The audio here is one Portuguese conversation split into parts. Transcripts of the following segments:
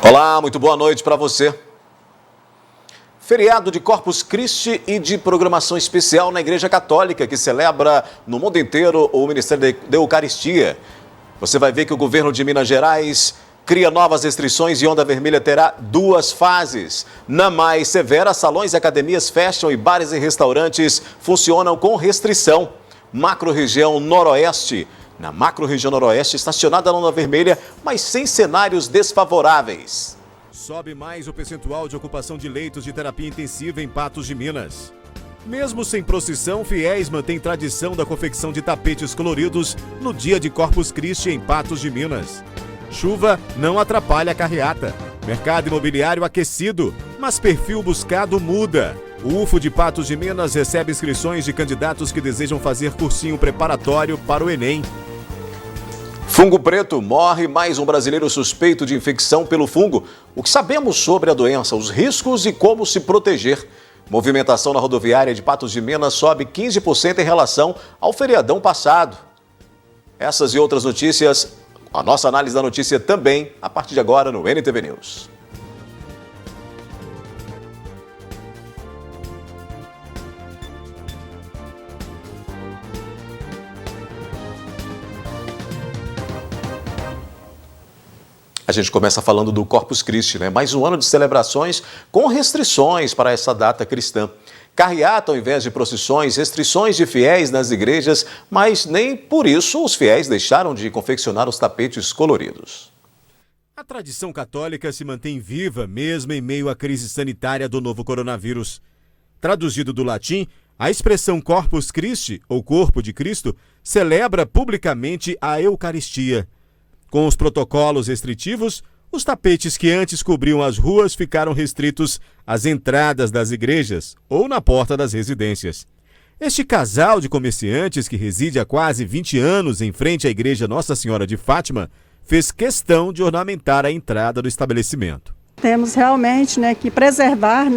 Olá, muito boa noite para você. Feriado de Corpus Christi e de programação especial na Igreja Católica, que celebra no mundo inteiro o Ministério da Eucaristia. Você vai ver que o governo de Minas Gerais cria novas restrições e Onda Vermelha terá 2 fases. Na mais severa, salões e academias fecham e bares e restaurantes funcionam com restrição. Macro-região Noroeste. Na macro-região Noroeste, estacionada na Onda Vermelha, mas sem cenários desfavoráveis. Sobe mais o percentual de ocupação de leitos de terapia intensiva em Patos de Minas. Mesmo sem procissão, fiéis mantêm tradição da confecção de tapetes coloridos no dia de Corpus Christi em Patos de Minas. Chuva não atrapalha a carreata. Mercado imobiliário aquecido, mas perfil buscado muda. O UFO de Patos de Minas recebe inscrições de candidatos que desejam fazer cursinho preparatório para o Enem. Fungo preto, morre mais um brasileiro suspeito de infecção pelo fungo. O que sabemos sobre a doença, os riscos e como se proteger? Movimentação na rodoviária de Patos de Minas sobe 15% em relação ao feriadão passado. Essas e outras notícias, a nossa análise da notícia também, a partir de agora no NTV News. A gente começa falando do Corpus Christi, né? Mais um ano de celebrações com restrições para essa data cristã. Carreata ao invés de procissões, restrições de fiéis nas igrejas, mas nem por isso os fiéis deixaram de confeccionar os tapetes coloridos. A tradição católica se mantém viva mesmo em meio à crise sanitária do novo coronavírus. Traduzido do latim, a expressão Corpus Christi, ou Corpo de Cristo, celebra publicamente a Eucaristia. Com os protocolos restritivos, os tapetes que antes cobriam as ruas ficaram restritos às entradas das igrejas ou na porta das residências. Este casal de comerciantes, que reside há quase 20 anos em frente à igreja Nossa Senhora de Fátima, fez questão de ornamentar a entrada do estabelecimento. Temos realmente que preservar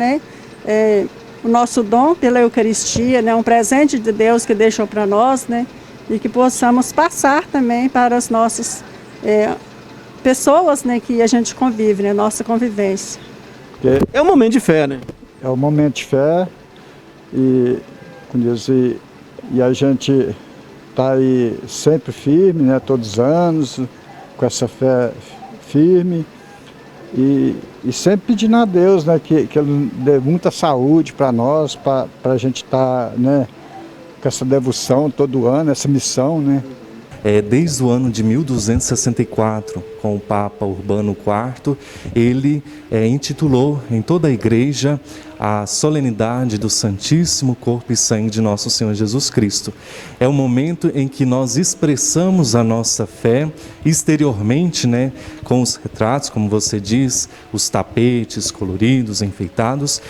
o nosso dom pela Eucaristia, um presente de Deus que deixou para nós, e que possamos passar também para as nossas pessoas que a gente convive, nossa convivência. É um momento de fé, né? É um momento de fé e, como diz, e a gente está aí sempre firme, todos os anos, com essa fé firme e sempre pedindo a Deus que Ele dê muita saúde para nós, para a gente estar com essa devoção todo ano, essa missão, Desde o ano de 1264, com o Papa Urbano IV, ele intitulou em toda a igreja a solenidade do Santíssimo Corpo e Sangue de Nosso Senhor Jesus Cristo. É o momento em que nós expressamos a nossa fé exteriormente, com os retratos, como você diz, os tapetes coloridos, enfeitados,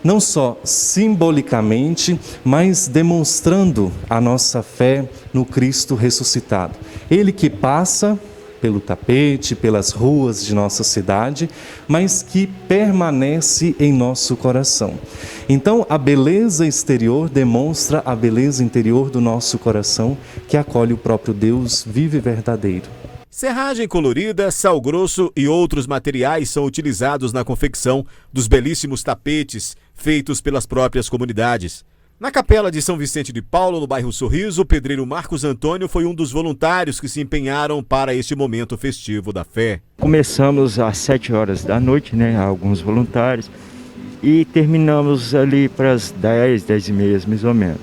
não só simbolicamente, mas demonstrando a nossa fé no Cristo ressuscitado. Ele que passa pelo tapete, pelas ruas de nossa cidade, mas que permanece em nosso coração. Então, a beleza exterior demonstra a beleza interior do nosso coração, que acolhe o próprio Deus vivo e verdadeiro. Serragem colorida, sal grosso e outros materiais são utilizados na confecção dos belíssimos tapetes feitos pelas próprias comunidades. Na capela de São Vicente de Paulo, no bairro Sorriso, o pedreiro Marcos Antônio foi um dos voluntários que se empenharam para este momento festivo da fé. Começamos às 7 horas da noite, alguns voluntários, e terminamos ali para as 10, 10h30 mais ou menos.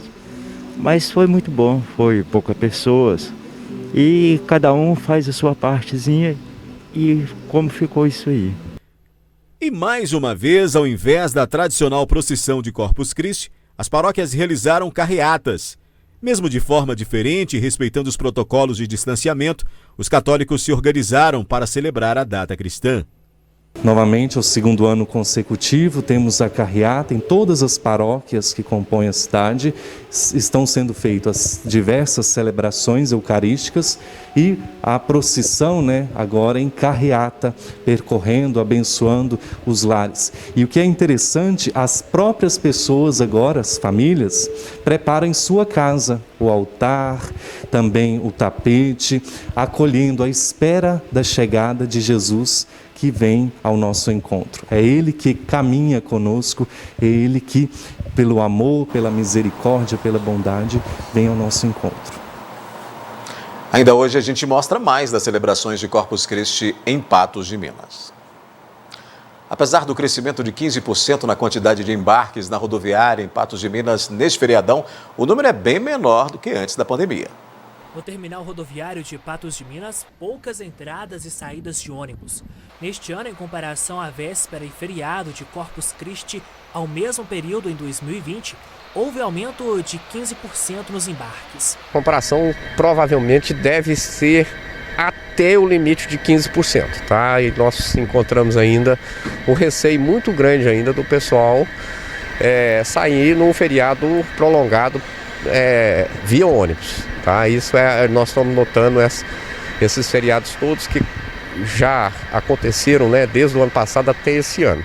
Mas foi muito bom, foi poucas pessoas. E cada um faz a sua partezinha e como ficou isso aí. E mais uma vez, ao invés da tradicional procissão de Corpus Christi, as paróquias realizaram carreatas. Mesmo de forma diferente e respeitando os protocolos de distanciamento, os católicos se organizaram para celebrar a data cristã. Novamente, ao segundo ano consecutivo, temos a carreata em todas as paróquias que compõem a cidade. Estão sendo feitas diversas celebrações eucarísticas e a procissão, agora em carreata, percorrendo, abençoando os lares. E o que é interessante, as próprias pessoas agora, as famílias, preparam em sua casa o altar, também o tapete, acolhendo a espera da chegada de Jesus, que vem ao nosso encontro. É Ele que caminha conosco, é Ele que, pelo amor, pela misericórdia, pela bondade, vem ao nosso encontro. Ainda hoje a gente mostra mais das celebrações de Corpus Christi em Patos de Minas. Apesar do crescimento de 15% na quantidade de embarques na rodoviária em Patos de Minas neste feriadão, o número é bem menor do que antes da pandemia. No terminal rodoviário de Patos de Minas, poucas entradas e saídas de ônibus. Neste ano, em comparação à véspera e feriado de Corpus Christi, ao mesmo período em 2020, houve aumento de 15% nos embarques. A comparação provavelmente deve ser até o limite de 15%, tá? E nós encontramos ainda um receio muito grande ainda do pessoal sair num feriado prolongado via ônibus, tá? Isso nós estamos notando esses feriados todos que já aconteceram, né, desde o ano passado até esse ano.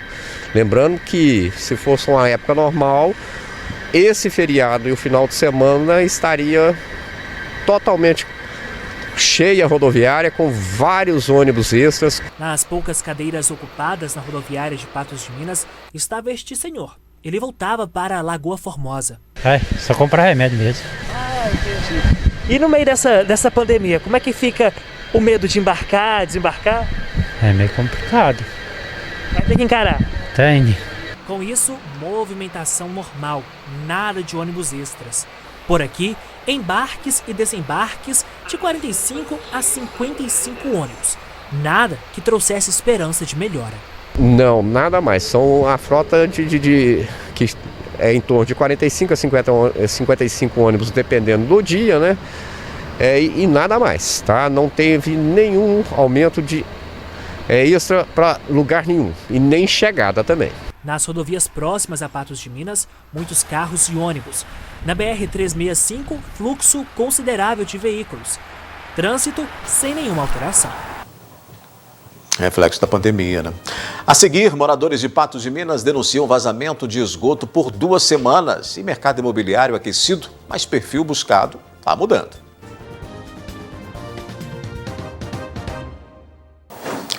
Lembrando que se fosse uma época normal, esse feriado e o final de semana estaria totalmente cheia a rodoviária, com vários ônibus extras. Nas poucas cadeiras ocupadas na rodoviária de Patos de Minas, estava este senhor. Ele voltava para a Lagoa Formosa. Só comprar remédio mesmo. Entendi. E no meio dessa pandemia, como é que fica o medo de embarcar, desembarcar? É meio complicado. Vai ter que encarar. Tem. Com isso, movimentação normal, nada de ônibus extras. Por aqui, embarques e desembarques de 45 a 55 ônibus. Nada que trouxesse esperança de melhora. Não, nada mais. São a frota que é em torno de 45 a 55 ônibus, dependendo do dia, né? E nada mais, tá? Não teve nenhum aumento de extra para lugar nenhum e nem chegada também. Nas rodovias próximas a Patos de Minas, muitos carros e ônibus. Na BR-365, fluxo considerável de veículos. Trânsito sem nenhuma alteração. Reflexo da pandemia, né? A seguir, moradores de Patos de Minas denunciam vazamento de esgoto por 2 semanas. E mercado imobiliário aquecido, mas perfil buscado está mudando.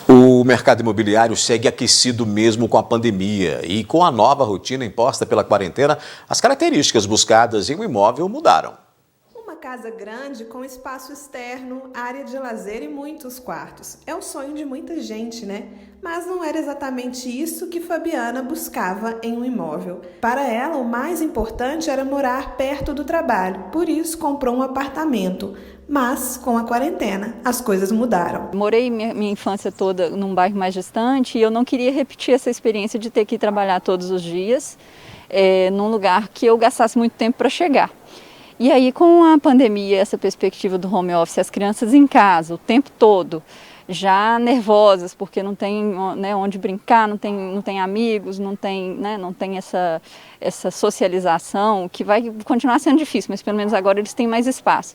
O mercado imobiliário segue aquecido mesmo com a pandemia e com a nova rotina imposta pela quarentena, as características buscadas em um imóvel mudaram. Uma casa grande com espaço externo, área de lazer e muitos quartos. É o sonho de muita gente, né? Mas não era exatamente isso que Fabiana buscava em um imóvel. Para ela, o mais importante era morar perto do trabalho, por isso comprou um apartamento. Mas, com a quarentena, as coisas mudaram. Morei minha infância toda num bairro mais distante e eu não queria repetir essa experiência de ter que trabalhar todos os dias num lugar que eu gastasse muito tempo para chegar. E aí, com a pandemia, essa perspectiva do home office, as crianças em casa o tempo todo, já nervosas, porque não tem, né, onde brincar, não tem amigos, não tem essa socialização, que vai continuar sendo difícil, mas pelo menos agora eles têm mais espaço.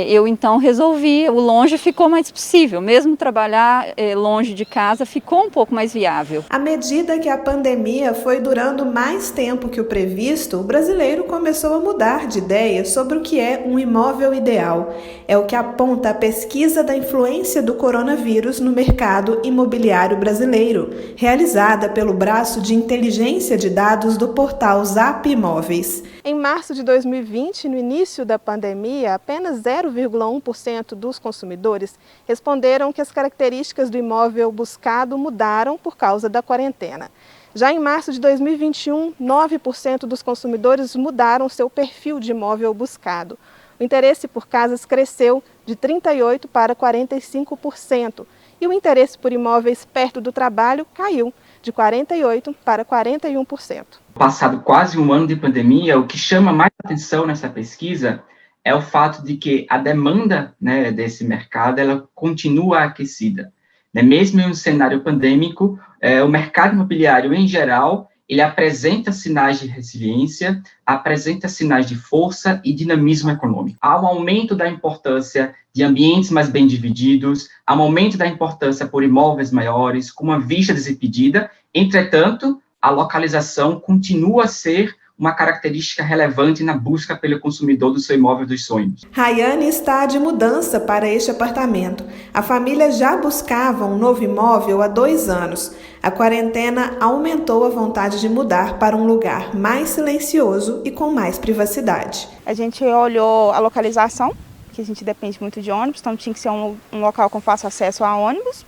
Eu então resolvi, o longe ficou mais possível, mesmo trabalhar longe de casa ficou um pouco mais viável. À medida que a pandemia foi durando mais tempo que o previsto, o brasileiro começou a mudar de ideia sobre o que é um imóvel ideal. É o que aponta a pesquisa da influência do coronavírus no mercado imobiliário brasileiro, realizada pelo braço de inteligência de dados do portal Zap Imóveis. Em março de 2020, no início da pandemia, apenas 0,1% dos consumidores responderam que as características do imóvel buscado mudaram por causa da quarentena. Já em março de 2021, 9% dos consumidores mudaram seu perfil de imóvel buscado. O interesse por casas cresceu de 38% para 45%. E o interesse por imóveis perto do trabalho caiu de 48% para 41%. Passado quase um ano de pandemia, o que chama mais atenção nessa pesquisa é o fato de que a demanda, né, desse mercado ela continua aquecida. Mesmo em um cenário pandêmico, o mercado imobiliário, em geral, ele apresenta sinais de resiliência, apresenta sinais de força e dinamismo econômico. Há um aumento da importância de ambientes mais bem divididos, há um aumento da importância por imóveis maiores, com uma vista desimpedida. Entretanto, a localização continua a ser uma característica relevante na busca pelo consumidor do seu imóvel dos sonhos. Rayane está de mudança para este apartamento. A família já buscava um novo imóvel há 2 anos. A quarentena aumentou a vontade de mudar para um lugar mais silencioso e com mais privacidade. A gente olhou a localização, que a gente depende muito de ônibus, então tinha que ser um local com fácil acesso a ônibus.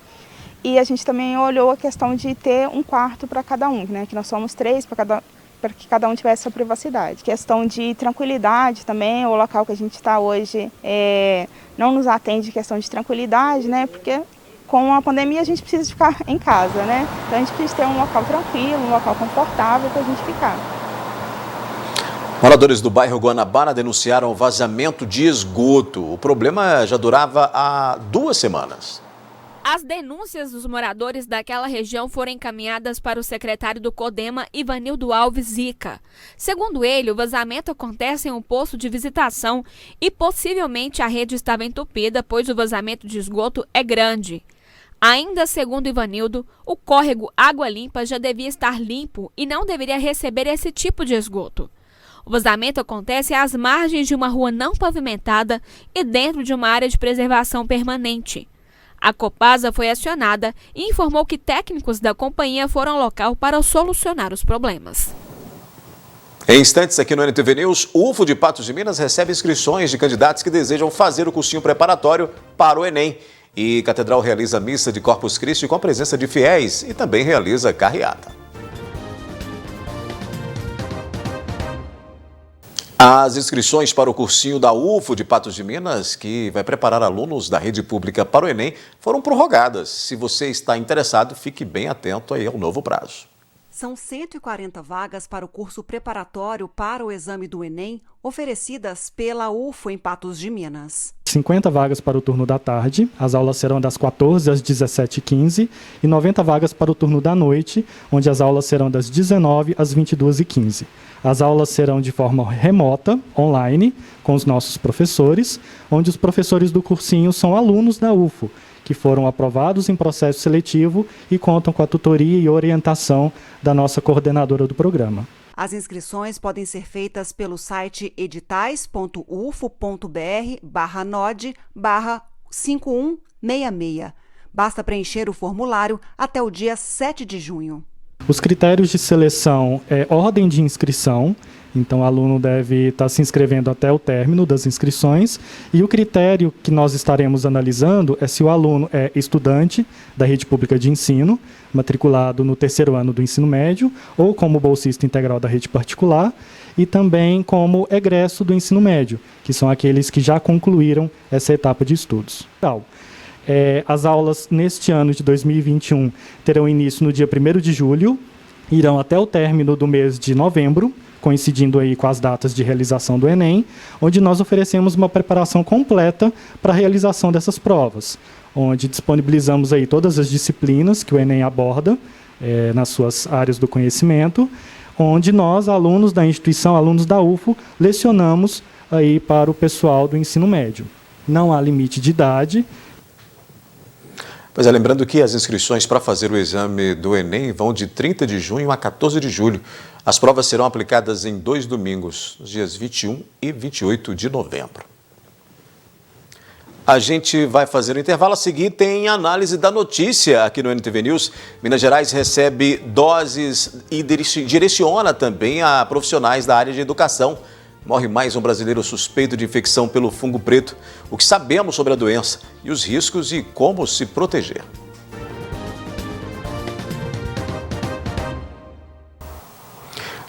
E a gente também olhou a questão de ter um quarto para cada um, né? Que nós somos 3 para que cada um tivesse sua privacidade. Questão de tranquilidade também, o local que a gente está hoje não nos atende questão de tranquilidade, né? Porque com a pandemia a gente precisa ficar em casa, né? Então a gente precisa ter um local tranquilo, um local confortável para a gente ficar. Moradores do bairro Guanabara denunciaram o vazamento de esgoto. O problema já durava há 2 semanas. As denúncias dos moradores daquela região foram encaminhadas para o secretário do CODEMA, Ivanildo Alves Zica. Segundo ele, o vazamento acontece em um posto de visitação e possivelmente a rede estava entupida, pois o vazamento de esgoto é grande. Ainda segundo Ivanildo, o córrego Água Limpa já devia estar limpo e não deveria receber esse tipo de esgoto. O vazamento acontece às margens de uma rua não pavimentada e dentro de uma área de preservação permanente. A Copasa foi acionada e informou que técnicos da companhia foram ao local para solucionar os problemas. Em instantes, aqui no NTV News, o UFO de Patos de Minas recebe inscrições de candidatos que desejam fazer o cursinho preparatório para o Enem. E Catedral realiza missa de Corpus Christi com a presença de fiéis e também realiza carreata. As inscrições para o cursinho da UFO de Patos de Minas, que vai preparar alunos da rede pública para o Enem, foram prorrogadas. Se você está interessado, fique bem atento aí ao novo prazo. São 140 vagas para o curso preparatório para o exame do Enem, oferecidas pela UFO em Patos de Minas. 50 vagas para o turno da tarde, as aulas serão das 14 às 17h15, e 90 vagas para o turno da noite, onde as aulas serão das 19 às 22h15. As aulas serão de forma remota, online, com os nossos professores, onde os professores do cursinho são alunos da UFO, que foram aprovados em processo seletivo e contam com a tutoria e orientação da nossa coordenadora do programa. As inscrições podem ser feitas pelo site editais.ufo.br/nod/5166. Basta preencher o formulário até o dia 7 de junho. Os critérios de seleção é ordem de inscrição, então o aluno deve estar se inscrevendo até o término das inscrições, e o critério que nós estaremos analisando é se o aluno é estudante da rede pública de ensino, matriculado no 3º ano do ensino médio, ou como bolsista integral da rede particular, e também como egresso do ensino médio, que são aqueles que já concluíram essa etapa de estudos. As aulas neste ano de 2021 terão início no dia 1º de julho, irão até o término do mês de novembro, coincidindo aí com as datas de realização do Enem, onde nós oferecemos uma preparação completa para a realização dessas provas, onde disponibilizamos aí todas as disciplinas que o Enem aborda nas suas áreas do conhecimento, onde nós, alunos da instituição, alunos da UFO, lecionamos aí para o pessoal do ensino médio. Não há limite de idade. Pois é, lembrando que as inscrições para fazer o exame do Enem vão de 30 de junho a 14 de julho. As provas serão aplicadas em 2 domingos, nos dias 21 e 28 de novembro. A gente vai fazer o intervalo. A seguir tem análise da notícia aqui no NTV News. Minas Gerais recebe doses e direciona também a profissionais da área de educação. Morre mais um brasileiro suspeito de infecção pelo fungo preto. O que sabemos sobre a doença e os riscos e como se proteger.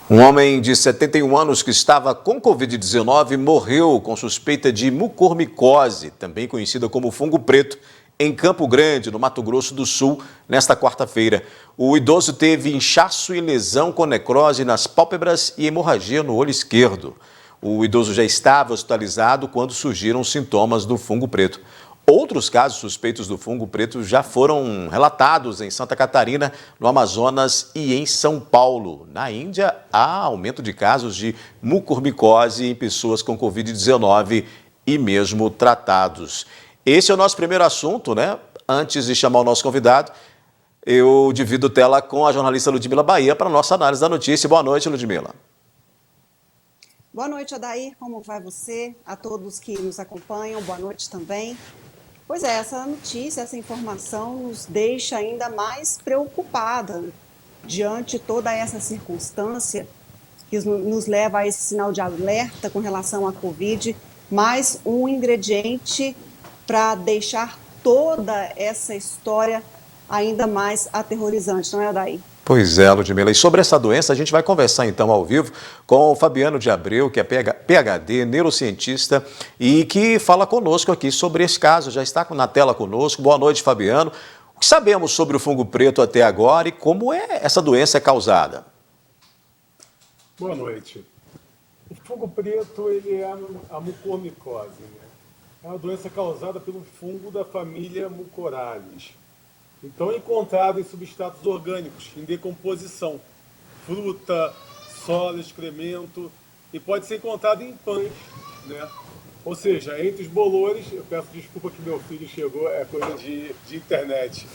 Um homem de 71 anos que estava com Covid-19 morreu com suspeita de mucormicose, também conhecida como fungo preto, em Campo Grande, no Mato Grosso do Sul, nesta quarta-feira. O idoso teve inchaço e lesão com necrose nas pálpebras e hemorragia no olho esquerdo. O idoso já estava hospitalizado quando surgiram sintomas do fungo preto. Outros casos suspeitos do fungo preto já foram relatados em Santa Catarina, no Amazonas e em São Paulo. Na Índia, há aumento de casos de mucormicose em pessoas com Covid-19 e mesmo tratados. Esse é o nosso primeiro assunto, né? Antes de chamar o nosso convidado, eu divido tela com a jornalista Ludmila Bahia para a nossa análise da notícia. Boa noite, Ludmila. Boa noite, Adair. Como vai você? A todos que nos acompanham, boa noite também. Pois é, essa notícia, essa informação nos deixa ainda mais preocupada diante de toda essa circunstância que nos leva a esse sinal de alerta com relação à Covid, mais um ingrediente para deixar toda essa história ainda mais aterrorizante, não é, Adair? Pois é, Ludmila. E sobre essa doença, a gente vai conversar então ao vivo com o Fabiano de Abreu, que é PhD, neurocientista, e que fala conosco aqui sobre esse caso. Já está na tela conosco. Boa noite, Fabiano. O que sabemos sobre o fungo preto até agora e como essa doença é causada? Boa noite. O fungo preto ele é a mucormicose, né? É uma doença causada pelo fungo da família Mucorales. Então, é encontrado em substratos orgânicos, em decomposição, fruta, solo, excremento, e pode ser encontrado em pães, né? Ou seja, entre os bolores, eu peço desculpa que meu filho chegou, é coisa de internet.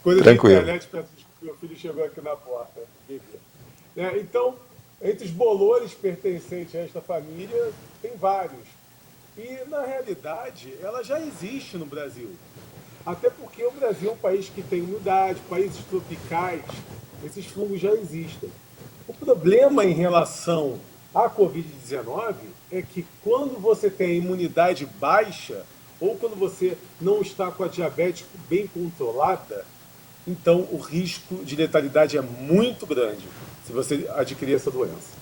Coisa Tranquilo. De internet, peço desculpa que meu filho chegou aqui na porta. Então, entre os bolores pertencentes a esta família, tem vários. E, na realidade, ela já existe no Brasil. Até porque o Brasil é um país que tem umidade, países tropicais, esses fungos já existem. O problema em relação à Covid-19 é que quando você tem a imunidade baixa, ou quando você não está com a diabetes bem controlada, então o risco de letalidade é muito grande se você adquirir essa doença.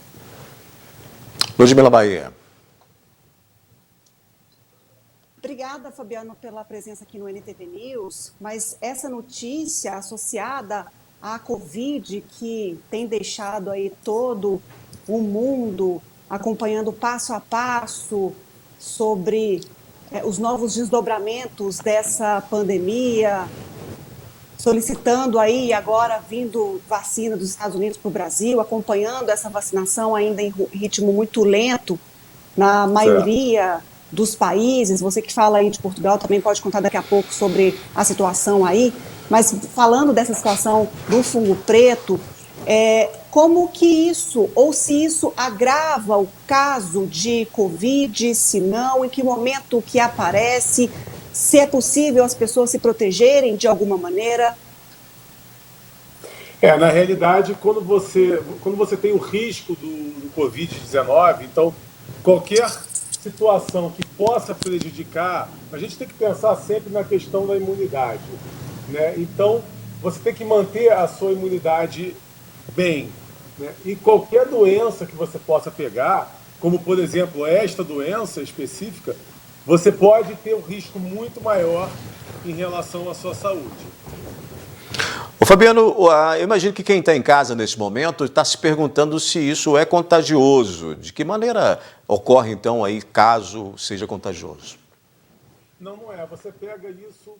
Ludmila Bahia. Obrigada, Fabiano, pela presença aqui no NTV News, mas essa notícia associada à Covid, que tem deixado aí todo o mundo acompanhando passo a passo sobre os novos desdobramentos dessa pandemia, solicitando aí agora vindo vacina dos Estados Unidos para o Brasil, acompanhando essa vacinação ainda em ritmo muito lento na maioria dos países. Você que fala aí de Portugal também pode contar daqui a pouco sobre a situação aí, mas falando dessa situação do fungo preto, como que isso, ou se isso agrava o caso de Covid, se não, em que momento que aparece, se é possível as pessoas se protegerem de alguma maneira? Na realidade, quando você tem o risco do Covid-19, então qualquer situação que possa prejudicar, a gente tem que pensar sempre na questão da imunidade, né? Então, você tem que manter a sua imunidade bem, né? E qualquer doença que você possa pegar, como por exemplo esta doença específica, você pode ter um risco muito maior em relação à sua saúde. Ô Fabiano, eu imagino que quem está em casa nesse momento está se perguntando se isso é contagioso. De que maneira ocorre, então, aí, caso seja contagioso? Não é. Você pega isso,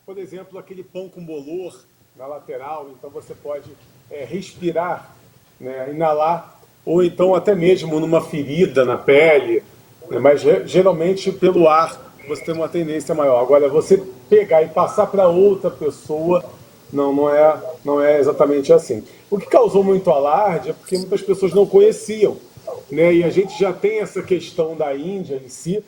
por exemplo, aquele pão com bolor na lateral, então você pode respirar, né, inalar, ou então até mesmo numa ferida na pele, né, mas geralmente pelo ar você tem uma tendência maior. Agora, você pegar e passar para outra pessoa, não é exatamente assim. O que causou muito alarde é porque muitas pessoas não conheciam, né? E a gente já tem essa questão da Índia em si,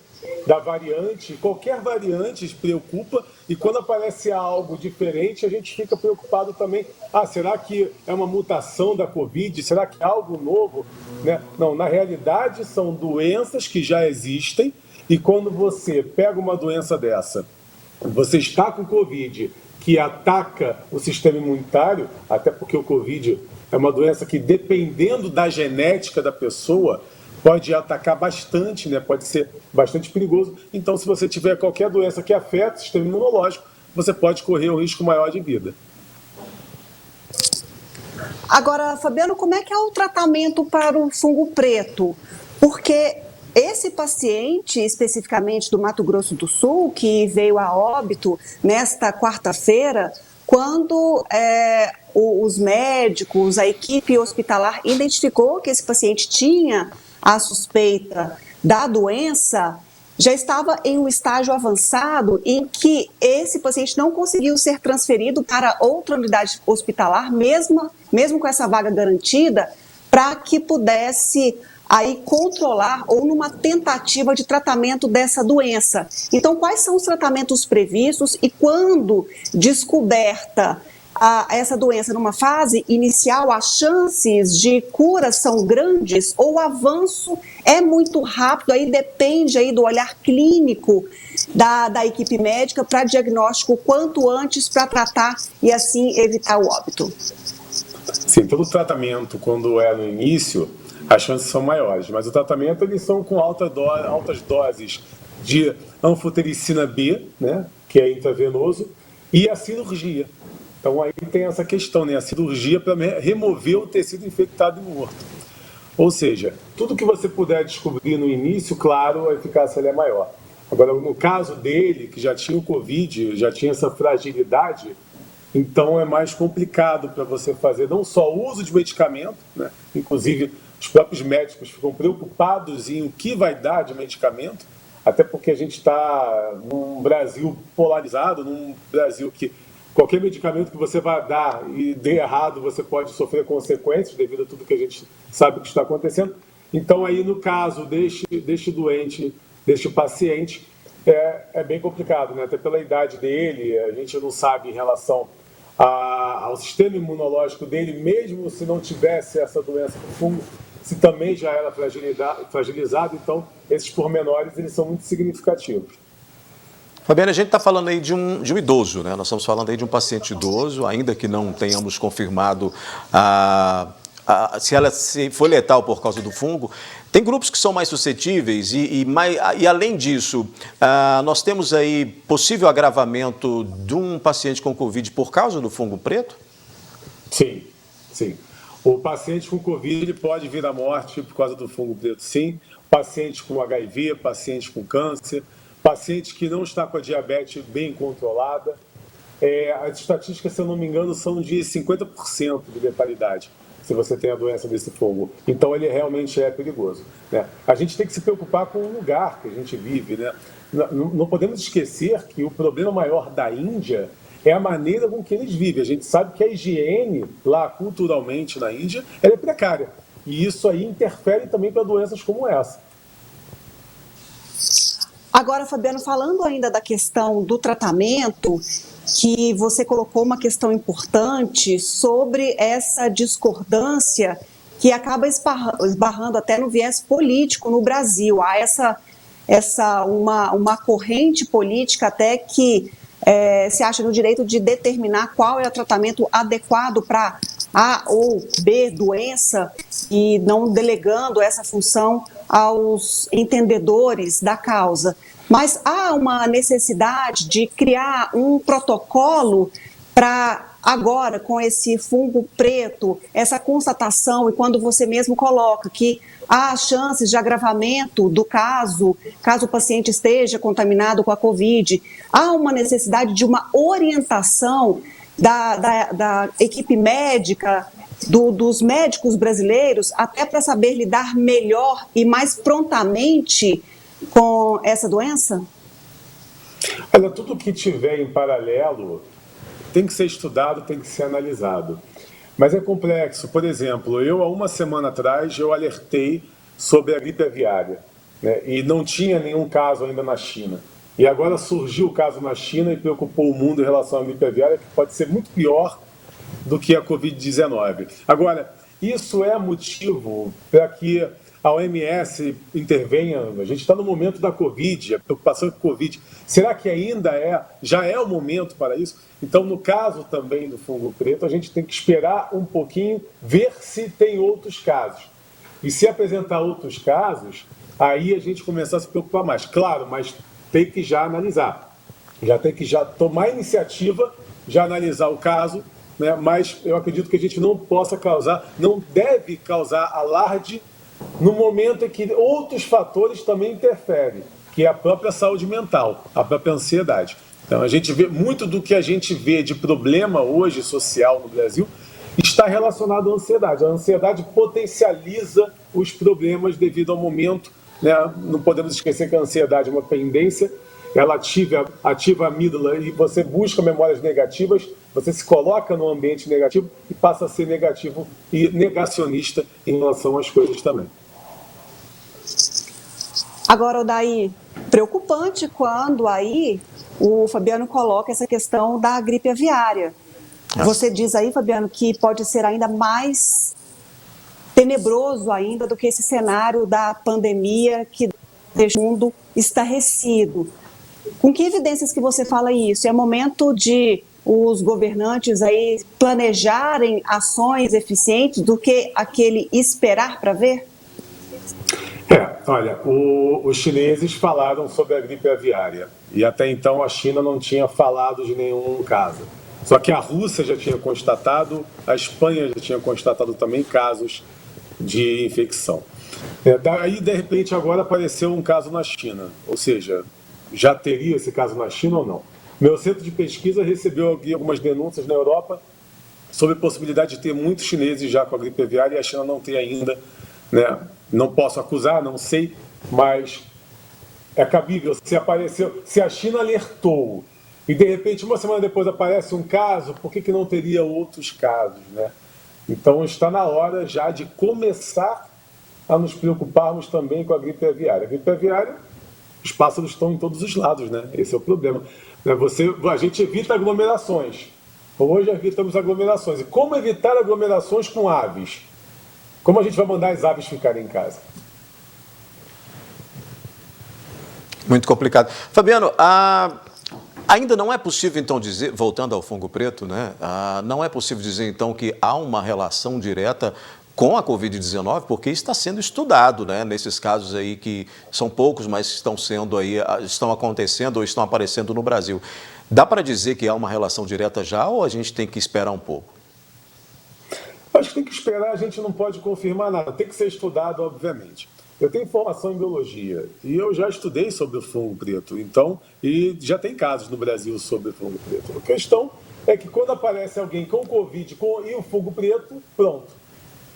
da variante. Qualquer variante preocupa, e quando aparece algo diferente, a gente fica preocupado também. Será que é uma mutação da Covid? Será que é algo novo? Né? Não, na realidade são doenças que já existem, e quando você pega uma doença dessa, você está com Covid, que ataca o sistema imunitário, até porque o Covid é uma doença que, dependendo da genética da pessoa, pode atacar bastante, né? Pode ser bastante perigoso. Então, se você tiver qualquer doença que afeta o sistema imunológico, você pode correr um risco maior de vida. Agora, Fabiano, como é que é o tratamento para o fungo preto? Porque esse paciente, especificamente do Mato Grosso do Sul, que veio a óbito nesta quarta-feira, quando os médicos, a equipe hospitalar identificou que esse paciente tinha a suspeita da doença, já estava em um estágio avançado em que esse paciente não conseguiu ser transferido para outra unidade hospitalar, mesmo com essa vaga garantida, para que pudesse aí controlar ou numa tentativa de tratamento dessa doença. Então, quais são os tratamentos previstos e quando descoberta essa doença numa fase inicial, as chances de cura são grandes ou o avanço é muito rápido, aí depende aí do olhar clínico da equipe médica para diagnóstico quanto antes para tratar e assim evitar o óbito? Sim, todo tratamento, quando é no início, as chances são maiores, mas o tratamento eles são com altas doses de anfotericina B, né, que é intravenoso, e a cirurgia. Então aí tem essa questão, né, a cirurgia para remover o tecido infectado e morto. Ou seja, tudo que você puder descobrir no início, claro, a eficácia é maior. Agora, no caso dele, que já tinha o Covid, já tinha essa fragilidade, então é mais complicado para você fazer não só o uso de medicamento, né? Inclusive os próprios médicos ficam preocupados em o que vai dar de medicamento, até porque a gente está num Brasil polarizado, num Brasil que qualquer medicamento que você vai dar e dê errado, você pode sofrer consequências devido a tudo que a gente sabe que está acontecendo. Então aí no caso deste doente, deste paciente, é bem complicado, né? Até pela idade dele, a gente não sabe em relação ao sistema imunológico dele, mesmo se não tivesse essa doença do fungo, se também já era fragilizado, então esses pormenores eles são muito significativos. Fabiana, a gente está falando aí de um idoso, né? Nós estamos falando aí de um paciente idoso, ainda que não tenhamos confirmado se foi letal por causa do fungo. Tem grupos que são mais suscetíveis e além disso, nós temos aí possível agravamento de um paciente com Covid por causa do fungo preto? Sim, sim. O paciente com Covid ele pode vir à morte por causa do fungo preto, sim. Paciente com HIV, paciente com câncer, paciente que não está com a diabetes bem controlada. As estatísticas, se eu não me engano, são de 50% de letalidade, se você tem a doença desse fungo. Então, ele realmente é perigoso, né? A gente tem que se preocupar com o lugar que a gente vive, né? Não podemos esquecer que o problema maior da Índia é a maneira com que eles vivem. A gente sabe que a higiene lá, culturalmente, na Índia, ela é precária. E isso aí interfere também para doenças como essa. Agora, Fabiano, falando ainda da questão do tratamento, que você colocou uma questão importante sobre essa discordância que acaba esbarrando até no viés político no Brasil. Há uma corrente política até que se acha no direito de determinar qual é o tratamento adequado para A ou B doença e não delegando essa função aos entendedores da causa. Mas há uma necessidade de criar um protocolo para agora, com esse fungo preto, essa constatação, e quando você mesmo coloca que há chances de agravamento do caso o paciente esteja contaminado com a Covid, há uma necessidade de uma orientação da equipe médica, dos médicos brasileiros, até para saber lidar melhor e mais prontamente com essa doença? Olha, tudo que tiver em paralelo tem que ser estudado, tem que ser analisado. Mas é complexo. Por exemplo, há uma semana atrás, eu alertei sobre a gripe aviária, né? E não tinha nenhum caso ainda na China. E agora surgiu o caso na China e preocupou o mundo em relação à gripe aviária, que pode ser muito pior do que a Covid-19. Agora, isso é motivo para que a OMS intervenha. A gente está no momento da Covid, a preocupação com a Covid. Será que já é o momento para isso? Então, no caso também do fungo preto, a gente tem que esperar um pouquinho, ver se tem outros casos. E se apresentar outros casos, aí a gente começar a se preocupar mais. Claro, mas tem que já analisar. Já tem que tomar iniciativa, já analisar o caso, né? Mas eu acredito que a gente não deve causar alarde no momento em que outros fatores também interferem, que é a própria saúde mental, a própria ansiedade. Então, a gente vê muito do que a gente vê de problema hoje social no Brasil está relacionado à ansiedade. A ansiedade potencializa os problemas devido ao momento, né? Não podemos esquecer que a ansiedade é uma pendência ela ativa a amígdala e você busca memórias negativas, você se coloca no ambiente negativo e passa a ser negativo e negacionista em relação às coisas também. Agora, Odair, preocupante quando aí o Fabiano coloca essa questão da gripe aviária. Você diz aí, Fabiano, que pode ser ainda mais tenebroso ainda do que esse cenário da pandemia que deixa o mundo estarrecido. Com que evidências que você fala isso? É momento de os governantes aí planejarem ações eficientes do que aquele esperar para ver? Olha, os chineses falaram sobre a gripe aviária e até então a China não tinha falado de nenhum caso. Só que a Rússia já tinha constatado, a Espanha já tinha constatado também casos de infecção. Daí, de repente, agora apareceu um caso na China, ou seja, já teria esse caso na China ou não? Meu centro de pesquisa recebeu aqui algumas denúncias na Europa sobre a possibilidade de ter muitos chineses já com a gripe aviária e a China não tem ainda, né? Não posso acusar, não sei, mas é cabível. Se a China alertou e de repente uma semana depois aparece um caso, por que não teria outros casos, né? Então está na hora já de começar a nos preocuparmos também com a gripe aviária. A gripe aviária, os pássaros estão em todos os lados, né? Esse é o problema. A gente evita aglomerações. Hoje evitamos aglomerações. E como evitar aglomerações com aves? Como a gente vai mandar as aves ficarem em casa? Muito complicado. Fabiano, ainda não é possível, então, dizer, voltando ao fungo preto, né? Não é possível dizer, então, que há uma relação direta com a Covid-19, porque está sendo estudado, né? Nesses casos aí que são poucos, mas estão acontecendo ou estão aparecendo no Brasil. Dá para dizer que há uma relação direta já ou a gente tem que esperar um pouco? Acho que tem que esperar, a gente não pode confirmar nada, tem que ser estudado, obviamente. Eu tenho formação em biologia e eu já estudei sobre o fungo preto, então, e já tem casos no Brasil sobre o fungo preto. A questão é que quando aparece alguém com Covid e o fungo preto, pronto.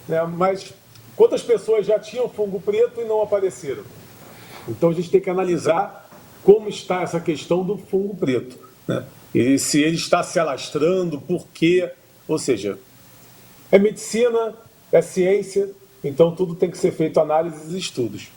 Né? Mas quantas pessoas já tinham fungo preto e não apareceram? Então a gente tem que analisar como está essa questão do fungo preto, né? E se ele está se alastrando, por quê? Ou seja, é medicina, é ciência, então tudo tem que ser feito análises e estudos.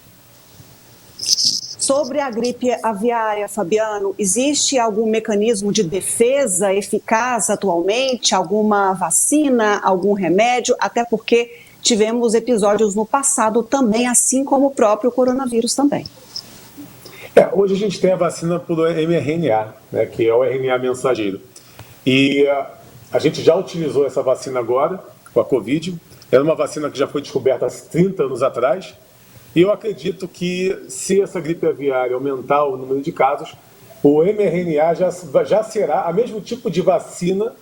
Sobre a gripe aviária, Fabiano, existe algum mecanismo de defesa eficaz atualmente? Alguma vacina, algum remédio? Até porque tivemos episódios no passado também, assim como o próprio coronavírus também. Hoje a gente tem a vacina por mRNA, né, que é o RNA mensageiro. E a gente já utilizou essa vacina agora, com a Covid. Era uma vacina que já foi descoberta há 30 anos atrás. E eu acredito que, se essa gripe aviária aumentar o número de casos, o mRNA já será, o mesmo tipo de vacina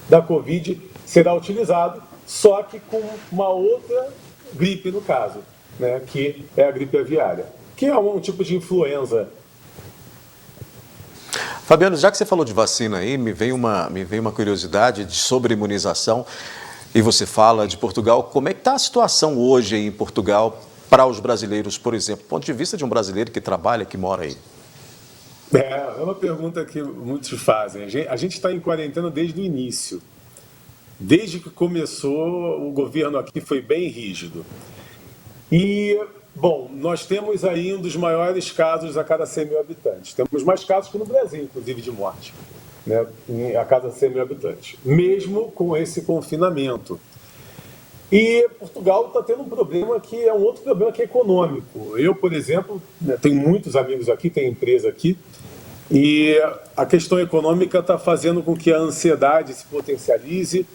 da Covid será utilizado, só que com uma outra gripe, no caso, né, que é a gripe aviária, que é um tipo de influenza. Fabiano, já que você falou de vacina aí, me veio uma curiosidade sobre imunização. E você fala de Portugal, como é que está a situação hoje aí em Portugal para os brasileiros, por exemplo, do ponto de vista de um brasileiro que trabalha, que mora aí? É uma pergunta que muitos fazem. A gente está em quarentena desde o início. Desde que começou, o governo aqui foi bem rígido. E, bom, nós temos aí um dos maiores casos a cada 100 mil habitantes. Temos mais casos que no Brasil, inclusive, de morte, né, a cada 100 mil habitantes, mesmo com esse confinamento. E Portugal está tendo um problema que é um outro problema que é econômico. Eu, por exemplo, tenho muitos amigos aqui, tenho empresa aqui, e a questão econômica está fazendo com que a ansiedade se potencialize.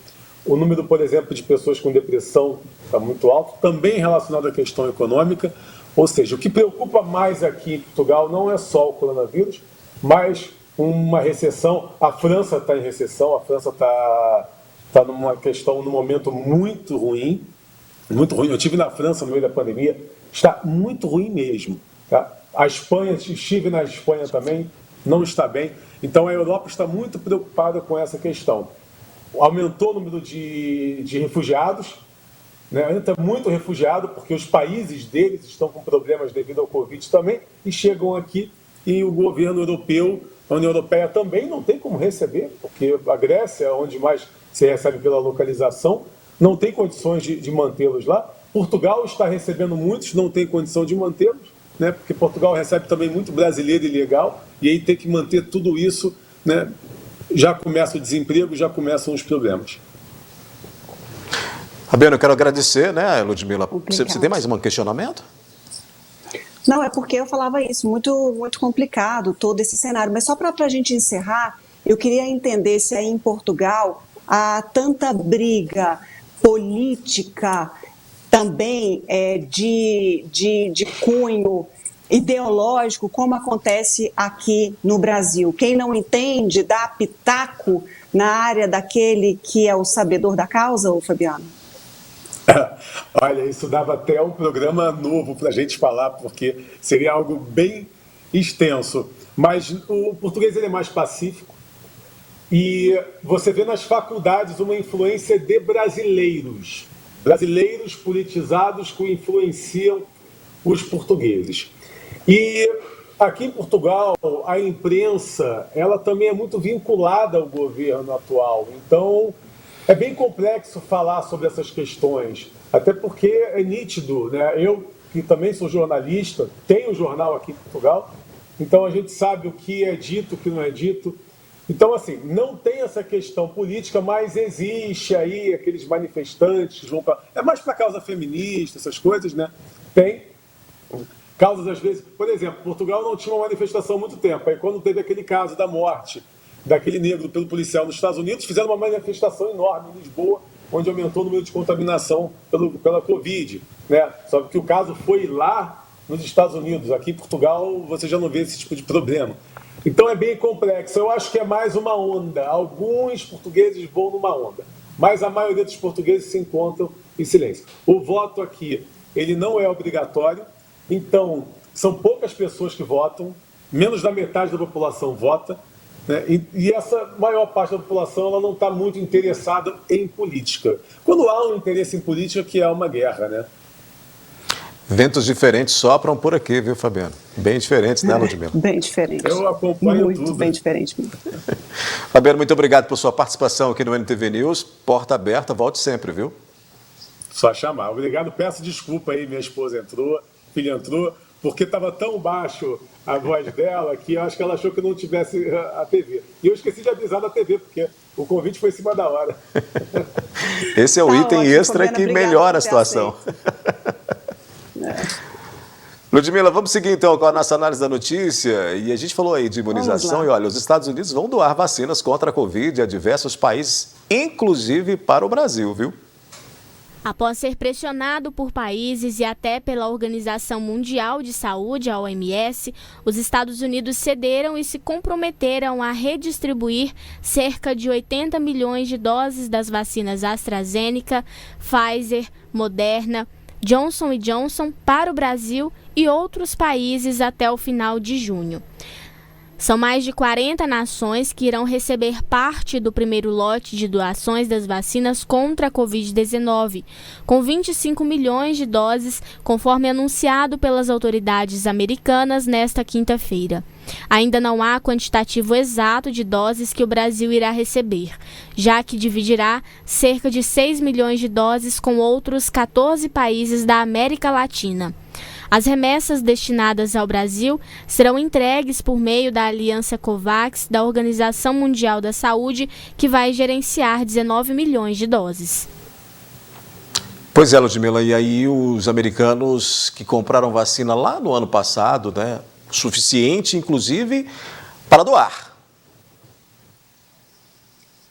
O número, por exemplo, de pessoas com depressão está muito alto, também relacionado à questão econômica. Ou seja, o que preocupa mais aqui em Portugal não é só o coronavírus, mas uma recessão. A França está em recessão, a França está numa questão, num momento muito ruim, muito ruim. Eu estive na França no meio da pandemia, está muito ruim mesmo. Tá? A Espanha, estive na Espanha também, não está bem. Então a Europa está muito preocupada com essa questão. Aumentou o número de refugiados, né? Ainda está muito refugiado, porque os países deles estão com problemas devido ao Covid também, e chegam aqui e o governo europeu, a União Europeia também não tem como receber, porque a Grécia, onde mais se recebe pela localização, não tem condições de mantê-los lá. Portugal está recebendo muitos, não tem condição de mantê-los, né? Porque Portugal recebe também muito brasileiro ilegal, e aí tem que manter tudo isso, né? Já começa o desemprego, já começam os problemas. Fabiano, eu quero agradecer, né, Ludmila? Você tem mais um questionamento? Não, é porque eu falava isso, muito complicado todo esse cenário. Mas só para a gente encerrar, eu queria entender se aí em Portugal há tanta briga política também de cunho ideológico como acontece aqui no Brasil. Quem não entende dá pitaco na área daquele que é o sabedor da causa, ô Fabiano? Olha, isso dava até um programa novo para a gente falar, porque seria algo bem extenso. Mas o português ele é mais pacífico e você vê nas faculdades uma influência de brasileiros politizados que influenciam os portugueses. E aqui em Portugal, a imprensa ela também é muito vinculada ao governo atual. Então, é bem complexo falar sobre essas questões, até porque é nítido, né? Eu, que também sou jornalista, tenho um jornal aqui em Portugal, então a gente sabe o que é dito, o que não é dito. Então, assim, não tem essa questão política, mas existe aí aqueles manifestantes que vão para... É mais para causa feminista, essas coisas, né? Tem causas, às vezes... Por exemplo, Portugal não tinha uma manifestação há muito tempo. Aí, quando teve aquele caso da morte daquele negro pelo policial nos Estados Unidos, fizeram uma manifestação enorme em Lisboa, onde aumentou o número de contaminação pela Covid, né? Só que o caso foi lá nos Estados Unidos. Aqui em Portugal você já não vê esse tipo de problema. Então é bem complexo. Eu acho que é mais uma onda. Alguns portugueses vão numa onda, mas a maioria dos portugueses se encontram em silêncio. O voto aqui, ele não é obrigatório, então são poucas pessoas que votam, menos da metade da população vota, né? E essa maior parte da população ela não está muito interessada em política. Quando há um interesse em política, que há uma guerra, né? Ventos diferentes sopram por aqui, viu, Fabiano? Bem diferentes, né, Ludmila? Bem diferente. Eu acompanho muito, tudo. Bem diferente mesmo. Fabiano, muito obrigado por sua participação aqui no NTV News. Porta aberta, volte sempre, viu? Só chamar. Obrigado. Peço desculpa aí, minha esposa entrou, filha entrou, porque estava tão baixo a voz dela que eu acho que ela achou que não tivesse a TV. E eu esqueci de avisar da TV, porque o convite foi em cima da hora. Esse é o item ótimo, extra Fabiana, que melhora a situação. Ludmila, vamos seguir então com a nossa análise da notícia. E a gente falou aí de imunização e olha, os Estados Unidos vão doar vacinas contra a Covid a diversos países, inclusive para o Brasil, viu? Após ser pressionado por países e até pela Organização Mundial de Saúde, a OMS, os Estados Unidos cederam e se comprometeram a redistribuir cerca de 80 milhões de doses das vacinas AstraZeneca, Pfizer, Moderna, Johnson & Johnson para o Brasil e outros países até o final de junho. São mais de 40 nações que irão receber parte do primeiro lote de doações das vacinas contra a Covid-19, com 25 milhões de doses, conforme anunciado pelas autoridades americanas nesta quinta-feira. Ainda não há quantitativo exato de doses que o Brasil irá receber, já que dividirá cerca de 6 milhões de doses com outros 14 países da América Latina. As remessas destinadas ao Brasil serão entregues por meio da Aliança COVAX da Organização Mundial da Saúde, que vai gerenciar 19 milhões de doses. Pois é, Ludmila, e aí os americanos que compraram vacina lá no ano passado, né, suficiente, inclusive, para doar.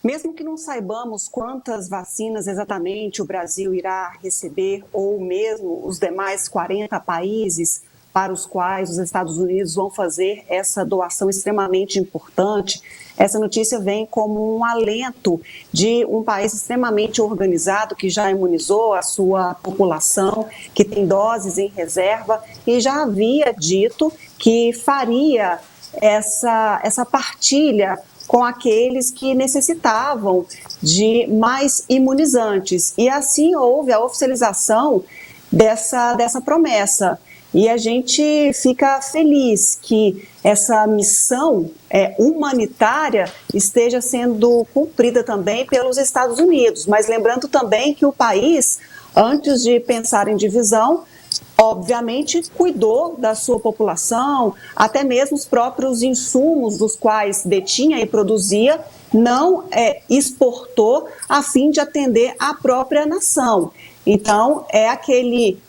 Mesmo que não saibamos quantas vacinas exatamente o Brasil irá receber, ou mesmo os demais 40 países para os quais os Estados Unidos vão fazer essa doação extremamente importante, essa notícia vem como um alento de um país extremamente organizado que já imunizou a sua população, que tem doses em reserva e já havia dito que faria essa partilha com aqueles que necessitavam de mais imunizantes. E assim houve a oficialização dessa promessa. E a gente fica feliz que essa missão humanitária esteja sendo cumprida também pelos Estados Unidos. Mas lembrando também que o país, antes de pensar em divisão, obviamente cuidou da sua população, até mesmo os próprios insumos dos quais detinha e produzia, não exportou a fim de atender a própria nação. Então, é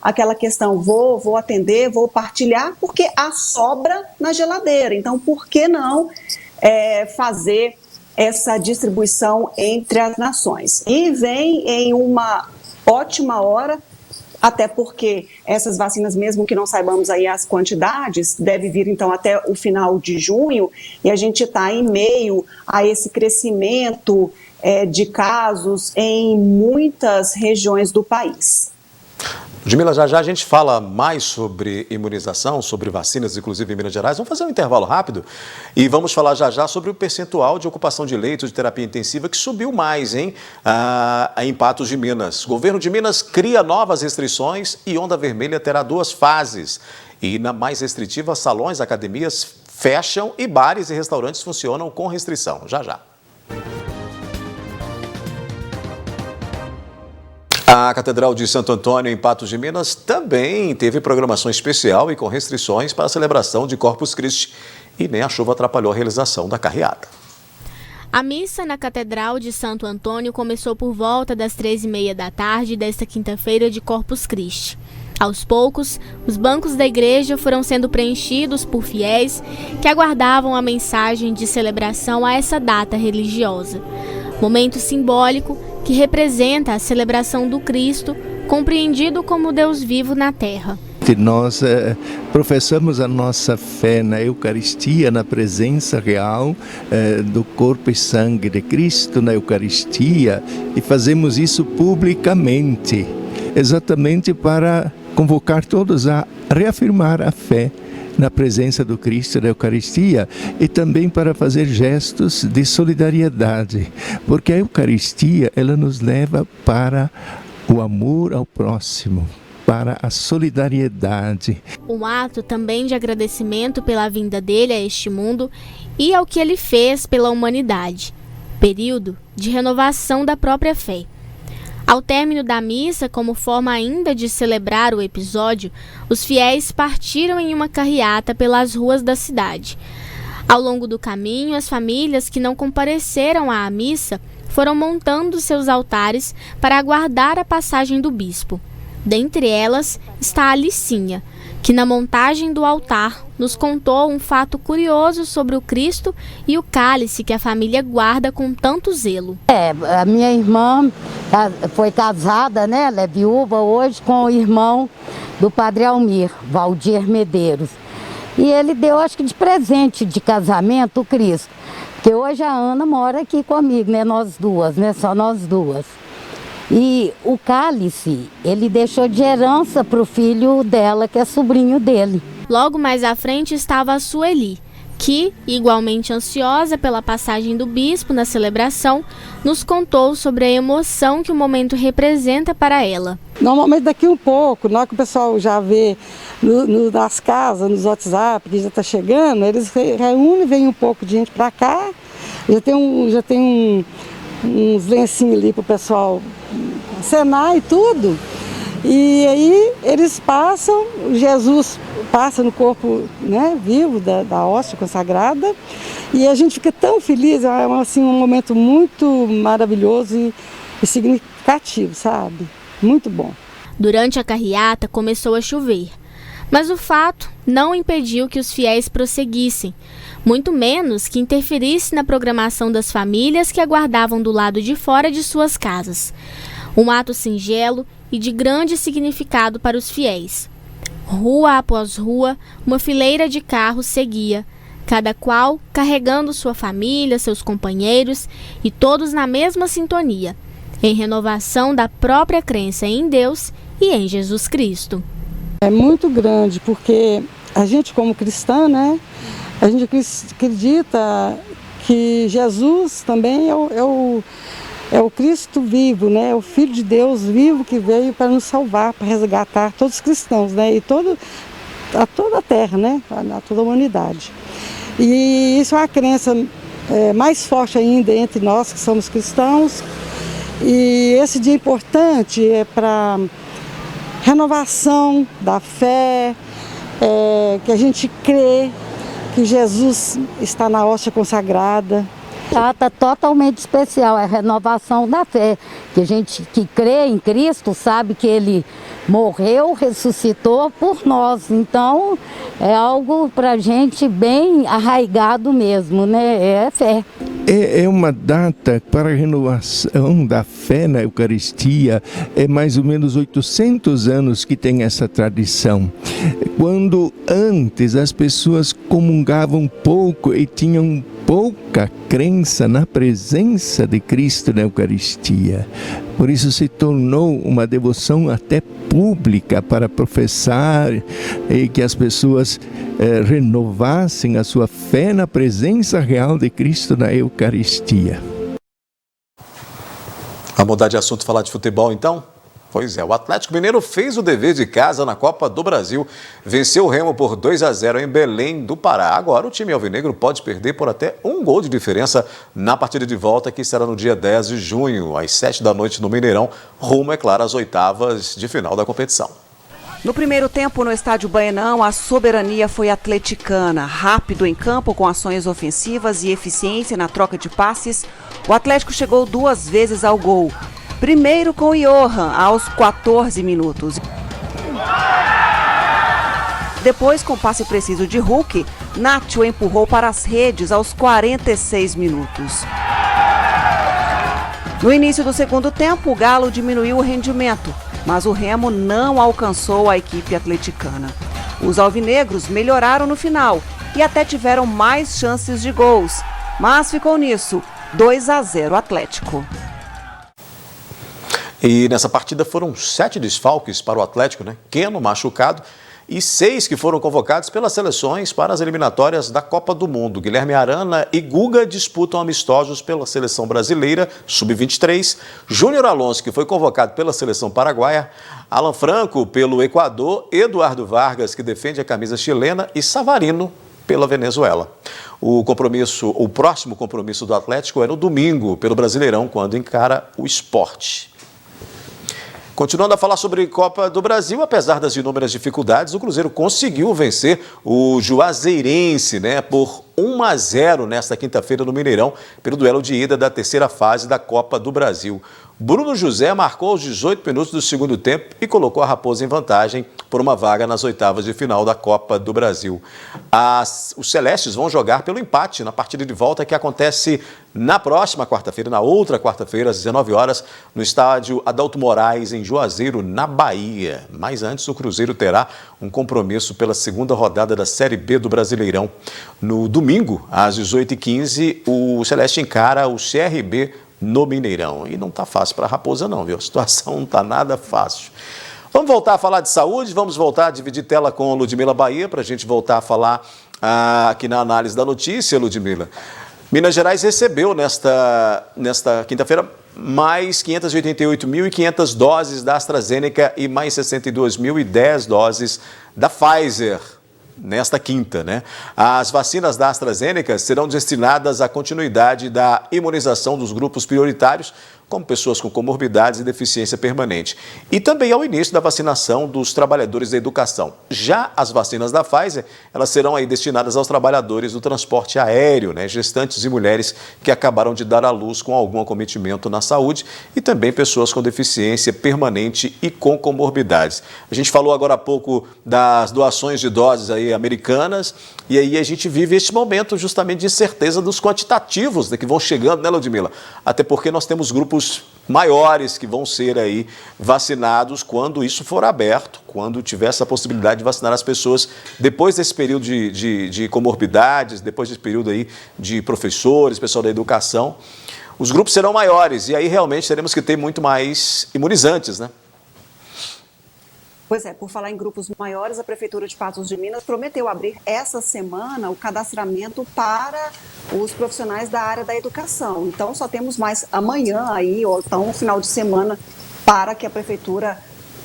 aquela questão, vou atender, vou partilhar, porque há sobra na geladeira. Então, por que não fazer essa distribuição entre as nações? E vem em uma ótima hora, até porque essas vacinas, mesmo que não saibamos aí as quantidades, deve vir então até o final de junho, e a gente está em meio a esse crescimento de casos em muitas regiões do país. Ludmila, já a gente fala mais sobre imunização, sobre vacinas, inclusive em Minas Gerais. Vamos fazer um intervalo rápido e vamos falar já sobre o percentual de ocupação de leitos de terapia intensiva que subiu mais, em Patos de Minas. O governo de Minas cria novas restrições e Onda Vermelha terá 2 fases. E na mais restritiva, salões, academias fecham e bares e restaurantes funcionam com restrição. Já. A Catedral de Santo Antônio, em Patos de Minas, também teve programação especial e com restrições para a celebração de Corpus Christi. E nem a chuva atrapalhou a realização da carreata. A missa na Catedral de Santo Antônio começou por volta das 3h30 da tarde desta quinta-feira de Corpus Christi. Aos poucos, os bancos da igreja foram sendo preenchidos por fiéis que aguardavam a mensagem de celebração a essa data religiosa. Momento simbólico que representa a celebração do Cristo, compreendido como Deus vivo na terra. Nós professamos a nossa fé na Eucaristia, na presença real do corpo e sangue de Cristo na Eucaristia, e fazemos isso publicamente, exatamente para convocar todos a reafirmar a fé na presença do Cristo da Eucaristia, e também para fazer gestos de solidariedade, porque a Eucaristia ela nos leva para o amor ao próximo, para a solidariedade. Um ato também de agradecimento pela vinda dele a este mundo e ao que ele fez pela humanidade. Período de renovação da própria fé. Ao término da missa, como forma ainda de celebrar o episódio, os fiéis partiram em uma carreata pelas ruas da cidade. Ao longo do caminho, as famílias que não compareceram à missa foram montando seus altares para aguardar a passagem do bispo. Dentre elas está a Alicinha, que na montagem do altar nos contou um fato curioso sobre o Cristo e o cálice que a família guarda com tanto zelo. A minha irmã foi casada, né? Ela é viúva hoje, com o irmão do padre Almir, Valdir Medeiros. E ele deu, acho que de presente de casamento, o Cristo. Porque hoje a Ana mora aqui comigo, né? Nós duas, né? Só nós duas. E o cálice, ele deixou de herança para o filho dela, que é sobrinho dele. Logo mais à frente estava a Sueli, que, igualmente ansiosa pela passagem do bispo na celebração, nos contou sobre a emoção que o momento representa para ela. Normalmente daqui um pouco, na hora que o pessoal já vê nas casas, nos WhatsApp, que já está chegando, eles reúnem, vem um pouco de gente para cá, já tem uns lencinhos ali para o pessoal acenar e tudo. E aí eles passam, Jesus passa no corpo, né, vivo da hóstia consagrada, e a gente fica tão feliz, é assim, um momento muito maravilhoso e significativo, sabe? Muito bom. Durante a carreata começou a chover, mas o fato não impediu que os fiéis prosseguissem, muito menos que interferisse na programação das famílias que aguardavam do lado de fora de suas casas. Um ato singelo e de grande significado para os fiéis. Rua após rua, uma fileira de carros seguia, cada qual carregando sua família, seus companheiros e todos na mesma sintonia, em renovação da própria crença em Deus e em Jesus Cristo. É muito grande, porque a gente como cristã, né, a gente acredita que Jesus também é o Cristo vivo, né? É o Filho de Deus vivo que veio para nos salvar, para resgatar todos os cristãos, né? E a toda a terra, né? A toda a humanidade. E isso é uma crença mais forte ainda entre nós que somos cristãos. E esse dia importante é para renovação da fé, que a gente crê que Jesus está na hóstia consagrada. Data totalmente especial, é a renovação da fé, que a gente que crê em Cristo sabe que Ele morreu, ressuscitou por nós, então é algo para a gente bem arraigado mesmo, né? É fé. É uma data para a renovação da fé na Eucaristia, é mais ou menos 800 anos que tem essa tradição. Quando antes as pessoas comungavam pouco e tinham pouca crença na presença de Cristo na Eucaristia. Por isso se tornou uma devoção até pública para professar e que as pessoas renovassem a sua fé na presença real de Cristo na Eucaristia. Vamos mudar de assunto e falar de futebol então? Pois é, o Atlético Mineiro fez o dever de casa na Copa do Brasil, venceu o Remo por 2-0 em Belém do Pará. Agora o time alvinegro pode perder por até 1 gol de diferença na partida de volta, que será no dia 10 de junho, às 7 da noite no Mineirão, rumo, é claro, às oitavas de final da competição. No primeiro tempo, no estádio Baenão, a soberania foi atleticana. Rápido em campo, com ações ofensivas e eficiência na troca de passes, o Atlético chegou 2 vezes ao gol. Primeiro com Johan, aos 14 minutos. Depois, com passe preciso de Hulk, Nacho empurrou para as redes aos 46 minutos. No início do segundo tempo, o Galo diminuiu o rendimento, mas o Remo não alcançou a equipe atleticana. Os alvinegros melhoraram no final e até tiveram mais chances de gols, mas ficou nisso, 2-0 Atlético. E nessa partida foram 7 desfalques para o Atlético, né? Keno machucado e 6 que foram convocados pelas seleções para as eliminatórias da Copa do Mundo. Guilherme Arana e Guga disputam amistosos pela seleção brasileira, sub-23. Júnior Alonso, que foi convocado pela seleção paraguaia. Alan Franco pelo Equador. Eduardo Vargas, que defende a camisa chilena. E Savarino pela Venezuela. O próximo compromisso do Atlético é no domingo, pelo Brasileirão, quando encara o Sport. Continuando a falar sobre Copa do Brasil, apesar das inúmeras dificuldades, o Cruzeiro conseguiu vencer o Juazeirense, né, por 1-0 nesta quinta-feira no Mineirão, pelo duelo de ida da terceira fase da Copa do Brasil. Bruno José marcou aos 18 minutos do segundo tempo e colocou a Raposa em vantagem por uma vaga nas oitavas de final da Copa do Brasil. Os Celestes vão jogar pelo empate na partida de volta que acontece na próxima quarta-feira, na outra quarta-feira, às 19 horas, no estádio Adalto Moraes, em Juazeiro, na Bahia. Mas antes, o Cruzeiro terá um compromisso pela segunda rodada da Série B do Brasileirão. No domingo, às 18h15, o Celeste encara o CRB no Mineirão. E não está fácil para a Raposa não, viu? A situação não está nada fácil. Vamos voltar a falar de saúde, vamos voltar a dividir tela com a Ludmila Bahia, para a gente voltar a falar aqui na análise da notícia, Ludmila. Minas Gerais recebeu nesta quinta-feira mais 588.500 doses da AstraZeneca e mais 62.010 doses da Pfizer. Nesta quinta, né? As vacinas da AstraZeneca serão destinadas à continuidade da imunização dos grupos prioritários, como pessoas com comorbidades e deficiência permanente. E também ao início da vacinação dos trabalhadores da educação. Já as vacinas da Pfizer, elas serão aí destinadas aos trabalhadores do transporte aéreo, né? Gestantes e mulheres que acabaram de dar à luz com algum acometimento na saúde e também pessoas com deficiência permanente e com comorbidades. A gente falou agora há pouco das doações de doses aí americanas e aí a gente vive este momento justamente de incerteza dos quantitativos, né, que vão chegando, né, Ludmila? Até porque nós temos grupos maiores que vão ser aí vacinados quando isso for aberto, quando tiver essa possibilidade de vacinar as pessoas depois desse período de comorbidades, depois desse período aí de professores, pessoal da educação. Os grupos serão maiores e aí realmente teremos que ter muito mais imunizantes, né? Pois é, por falar em grupos maiores, a Prefeitura de Patos de Minas prometeu abrir essa semana o cadastramento para os profissionais da área da educação. Então, só temos mais amanhã aí, ou então final de semana, para que a Prefeitura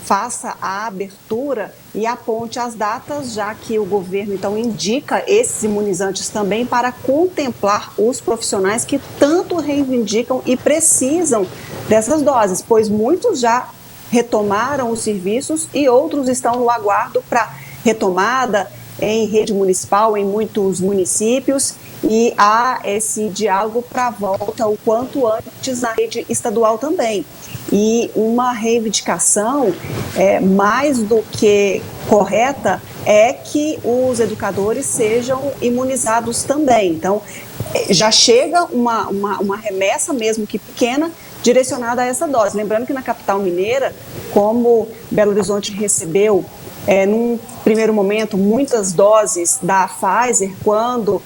faça a abertura e aponte as datas, já que o governo então indica esses imunizantes também para contemplar os profissionais que tanto reivindicam e precisam dessas doses, pois muitos já retomaram os serviços e outros estão no aguardo para retomada em rede municipal, em muitos municípios, e há esse diálogo para a volta o quanto antes na rede estadual também. E uma reivindicação mais do que correta é que os educadores sejam imunizados também. Então, já chega uma remessa, mesmo que pequena, direcionada a essa dose. Lembrando que na capital mineira, como Belo Horizonte recebeu, num primeiro momento, muitas doses da Pfizer, quando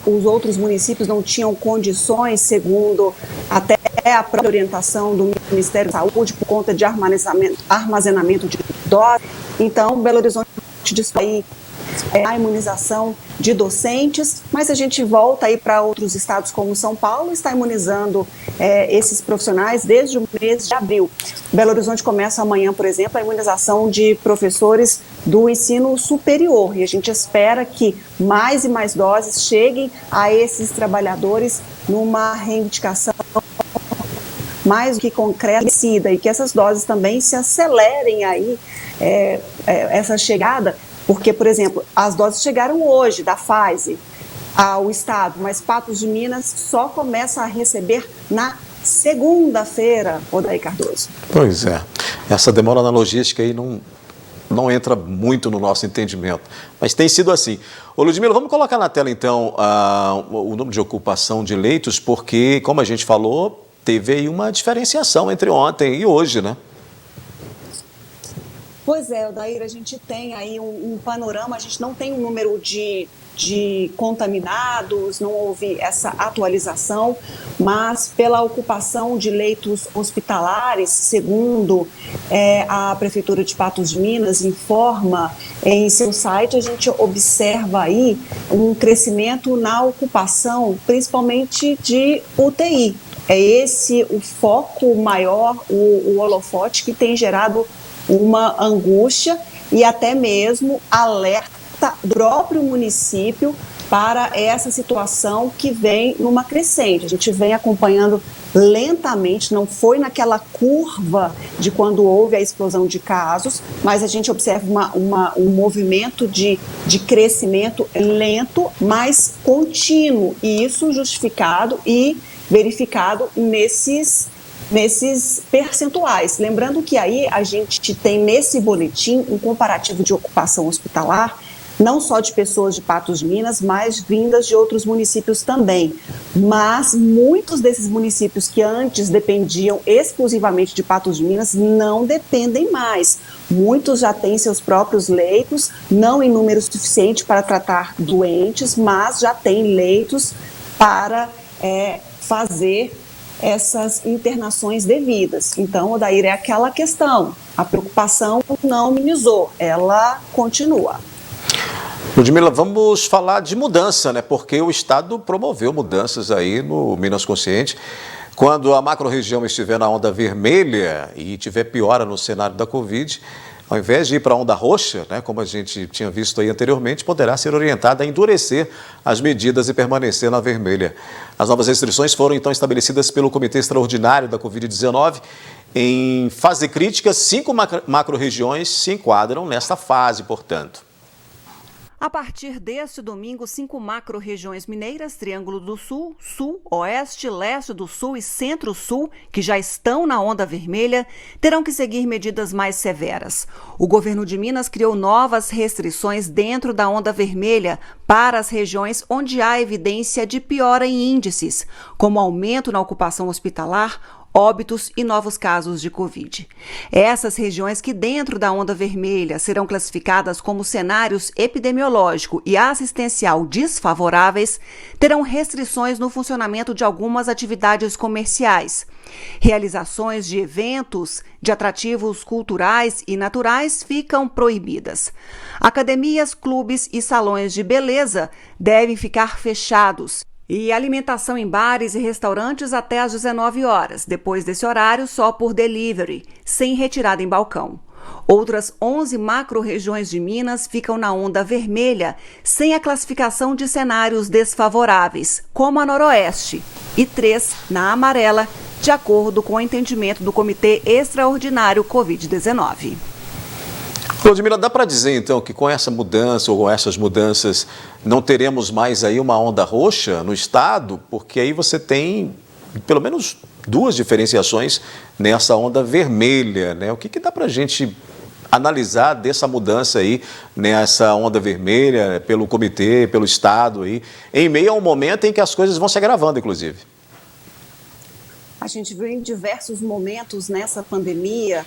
os outros municípios não tinham condições, segundo até a própria orientação do Ministério da Saúde, por conta de armazenamento de doses. Então, Belo Horizonte dispõe a imunização de docentes, mas a gente volta aí para outros estados como São Paulo, está imunizando esses profissionais desde o mês de abril. Belo Horizonte começa amanhã, por exemplo, a imunização de professores do ensino superior, e a gente espera que mais e mais doses cheguem a esses trabalhadores numa reivindicação mais do que concreta e que essas doses também se acelerem aí, essa chegada. Porque, por exemplo, as doses chegaram hoje da Pfizer ao estado, mas Patos de Minas só começa a receber na segunda-feira, Odair Cardoso. Pois é, essa demora na logística aí não entra muito no nosso entendimento, mas tem sido assim. Ô Ludmila, vamos colocar na tela então o número de ocupação de leitos, porque, como a gente falou, teve aí uma diferenciação entre ontem e hoje, né? Pois é, Odair, a gente tem aí um panorama, a gente não tem um número de contaminados, não houve essa atualização, mas pela ocupação de leitos hospitalares, segundo a Prefeitura de Patos de Minas informa em seu site, a gente observa aí um crescimento na ocupação, principalmente de UTI. É esse o foco maior, o holofote que tem gerado uma angústia e até mesmo alerta do próprio município para essa situação que vem numa crescente. A gente vem acompanhando lentamente, não foi naquela curva de quando houve a explosão de casos, mas a gente observa um movimento de crescimento lento, mas contínuo, e isso justificado e verificado nesses percentuais. Lembrando que aí a gente tem nesse boletim um comparativo de ocupação hospitalar, não só de pessoas de Patos de Minas, mas vindas de outros municípios também. Mas muitos desses municípios que antes dependiam exclusivamente de Patos de Minas não dependem mais. Muitos já têm seus próprios leitos, não em número suficiente para tratar doentes, mas já têm leitos para fazer essas internações devidas. Então, Odair, é aquela questão, a preocupação não minimizou, ela continua. Ludmila, vamos falar de mudança, né? Porque o Estado promoveu mudanças aí no Minas Consciente. Quando a macro-região estiver na onda vermelha e tiver piora no cenário da Covid, ao invés de ir para a onda roxa, né, como a gente tinha visto aí anteriormente, poderá ser orientada a endurecer as medidas e permanecer na vermelha. As novas restrições foram então estabelecidas pelo Comitê Extraordinário da Covid-19. Em fase crítica, 5 macro-regiões se enquadram nesta fase, portanto. A partir deste domingo, 5 macro-regiões mineiras, Triângulo do Sul, Sul, Oeste, Leste do Sul e Centro-Sul, que já estão na onda vermelha, terão que seguir medidas mais severas. O governo de Minas criou novas restrições dentro da onda vermelha para as regiões onde há evidência de piora em índices, como aumento na ocupação hospitalar, óbitos e novos casos de Covid. Essas regiões que dentro da onda vermelha serão classificadas como cenários epidemiológico e assistencial desfavoráveis, terão restrições no funcionamento de algumas atividades comerciais. Realizações de eventos, de atrativos culturais e naturais ficam proibidas. Academias, clubes e salões de beleza devem ficar fechados. E alimentação em bares e restaurantes até às 19 horas. Depois desse horário, só por delivery, sem retirada em balcão. Outras 11 macro-regiões de Minas ficam na onda vermelha, sem a classificação de cenários desfavoráveis, como a Noroeste, e 3 na amarela, de acordo com o entendimento do Comitê Extraordinário Covid-19. Ludmila, dá para dizer então que com essa mudança ou com essas mudanças não teremos mais aí uma onda roxa no estado? Porque aí você tem pelo menos 2 diferenciações nessa onda vermelha, né? O que dá para a gente analisar dessa mudança aí nessa onda vermelha pelo comitê, pelo estado aí, em meio a um momento em que as coisas vão se agravando, inclusive? A gente viu em diversos momentos nessa pandemia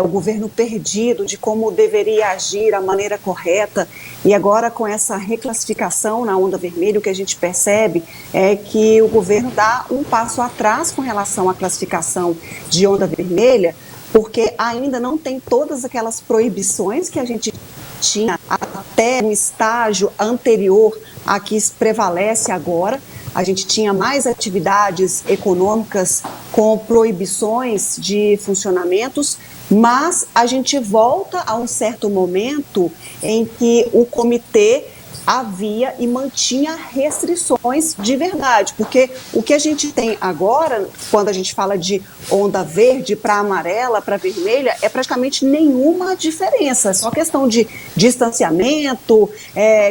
o governo perdido de como deveria agir, a maneira correta, e agora com essa reclassificação na onda vermelha, o que a gente percebe é que o governo dá um passo atrás com relação à classificação de onda vermelha, porque ainda não tem todas aquelas proibições que a gente tinha até no estágio anterior a que prevalece agora. A gente tinha mais atividades econômicas com proibições de funcionamentos, mas a gente volta a um certo momento em que o comitê havia e mantinha restrições de verdade, porque o que a gente tem agora, quando a gente fala de onda verde para amarela, para vermelha, é praticamente nenhuma diferença, é só questão de distanciamento,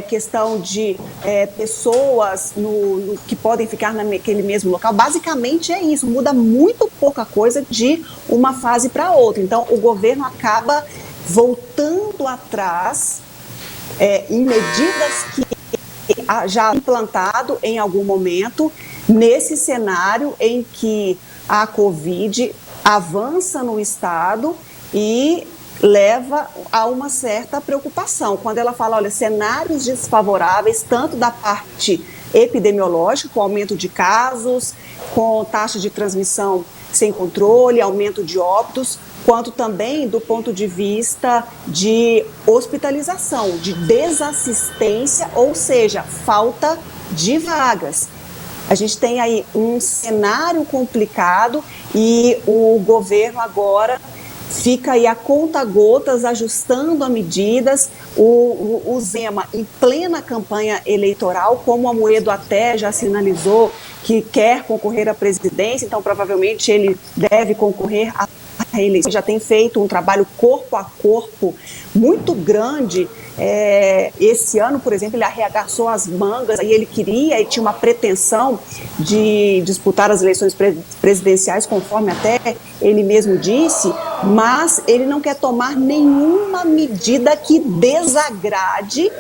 questão de pessoas que podem ficar naquele mesmo local, basicamente é isso, muda muito pouca coisa de uma fase para outra, então o governo acaba voltando atrás em medidas que já implantado em algum momento, nesse cenário em que a Covid avança no estado e leva a uma certa preocupação. Quando ela fala, olha, cenários desfavoráveis, tanto da parte epidemiológica, com aumento de casos, com taxa de transmissão sem controle, aumento de óbitos, quanto também do ponto de vista de hospitalização, de desassistência, ou seja, falta de vagas. A gente tem aí um cenário complicado e o governo agora fica aí a conta-gotas, ajustando as medidas. O Zema, em plena campanha eleitoral, como o Amoedo até já sinalizou que quer concorrer à presidência, então provavelmente ele deve concorrer à reeleição. Já tem feito um trabalho corpo a corpo muito grande. Esse ano, por exemplo, ele arregaçou as mangas e ele queria e tinha uma pretensão de disputar as eleições presidenciais, conforme até ele mesmo disse, mas ele não quer tomar nenhuma medida que desagrade.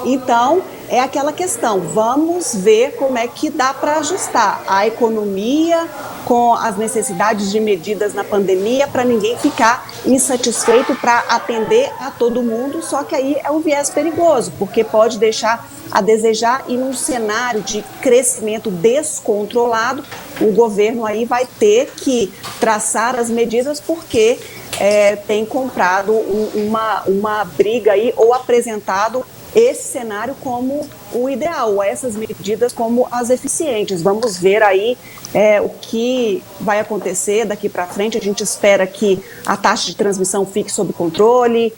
Então, é aquela questão, vamos ver como é que dá para ajustar a economia com as necessidades de medidas na pandemia para ninguém ficar insatisfeito para atender a todo mundo, só que aí é um viés perigoso, porque pode deixar a desejar e num cenário de crescimento descontrolado, o governo aí vai ter que traçar as medidas porque tem comprado uma briga aí ou apresentado esse cenário como o ideal, essas medidas como as eficientes. Vamos ver aí o que vai acontecer daqui para frente. A gente espera que a taxa de transmissão fique sob controle,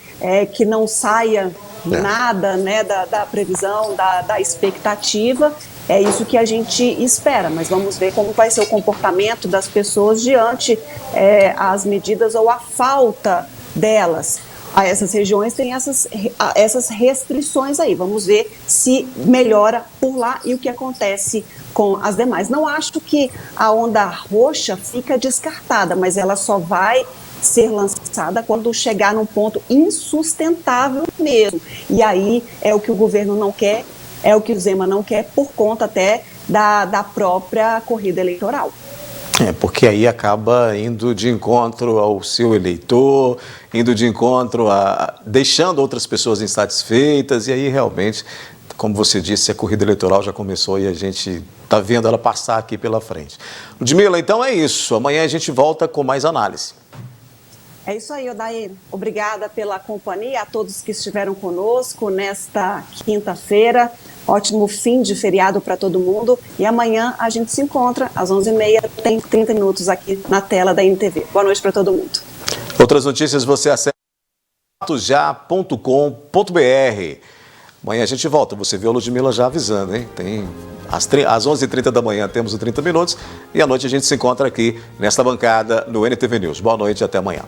que não saia nada, né, da previsão, da expectativa. É isso que a gente espera, mas vamos ver como vai ser o comportamento das pessoas diante as medidas ou a falta delas. A essas regiões tem essas restrições aí. Vamos ver se melhora por lá e o que acontece com as demais. Não acho que a onda roxa fica descartada, mas ela só vai ser lançada quando chegar num ponto insustentável mesmo. E aí é o que o governo não quer, é o que o Zema não quer, por conta até da própria corrida eleitoral. Porque aí acaba indo de encontro ao seu eleitor, indo de encontro deixando outras pessoas insatisfeitas, e aí realmente, como você disse, a corrida eleitoral já começou e a gente está vendo ela passar aqui pela frente. Ludmila, então é isso. Amanhã a gente volta com mais análise. É isso aí, Odair. Obrigada pela companhia, a todos que estiveram conosco nesta quinta-feira. Ótimo fim de feriado para todo mundo. E amanhã a gente se encontra às 11h30, tem 30 minutos aqui na tela da NTV. Boa noite para todo mundo. Outras notícias você acessa fatosjá.com.br. Amanhã a gente volta. Você viu a Ludmila já avisando, hein? Tem às 11h30 da manhã temos o 30 Minutos e à noite a gente se encontra aqui nesta bancada no NTV News. Boa noite e até amanhã.